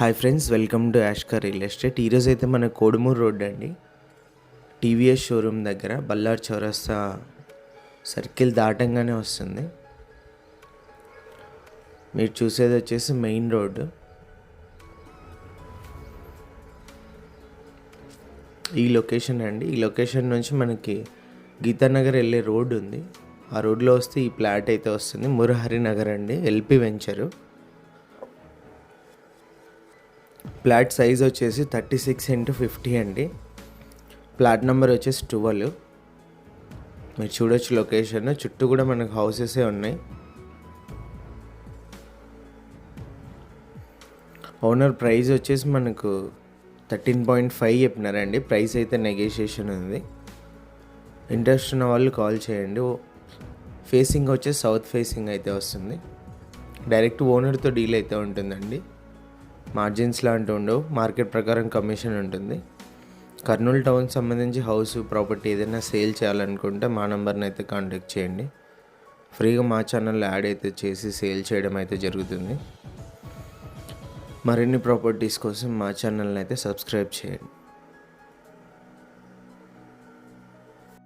Hi friends, welcome to యాష్కర్ real estate. ఈరోజు అయితే మన కోడుమూరు రోడ్ అండి, టీవీఎస్ షోరూమ్ దగ్గర బల్లార్ చౌరస్తా సర్కిల్ దాటంగానే వస్తుంది. మీరు చూసేది వచ్చేసి మెయిన్ రోడ్డు. ఈ లొకేషన్ అండి. ఈ లొకేషన్ నుంచి మనకి గీతానగర్ వెళ్ళే రోడ్డు ఉంది. ఆ రోడ్లో వస్తే ఈ ప్లాట్ అయితే వస్తుంది. మురహరి నగర్ అండి, ఎల్పి వెంచరు. ప్లాట్ సైజ్ వచ్చేసి 36x50 అండి. ప్లాట్ నెంబర్ వచ్చేసి 12. మీరు చూడొచ్చు లొకేషన్. చుట్టూ కూడా మనకు హౌసెసే ఉన్నాయి. ఓనర్ ప్రైస్ వచ్చేసి మనకు 13.5 చెప్పినారండి. ప్రైస్ అయితే నెగోషియేషన్ ఉంది. ఇంట్రెస్ట్ ఉన్న వాళ్ళు కాల్ చేయండి. ఫేసింగ్ వచ్చేసి సౌత్ ఫేసింగ్ అయితే వస్తుంది. డైరెక్ట్ ఓనర్తో డీల్ అయితే ఉంటుందండి. మార్జిన్స్ లాంటివి ఉండవు. మార్కెట్ ప్రకారం కమిషన్ ఉంటుంది. కర్నూలు టౌన్ సంబంధించి హౌస్ ప్రాపర్టీ ఏదైనా సేల్ చేయాలనుకుంటే మా నెంబర్ని అయితే కాంటాక్ట్ చేయండి. ఫ్రీగా మా ఛానల్లో యాడ్ అయితే చేసి సేల్ చేయడం అయితే జరుగుతుంది. మరిన్ని ప్రాపర్టీస్ కోసం మా ఛానల్ని అయితే సబ్స్క్రైబ్ చేయండి.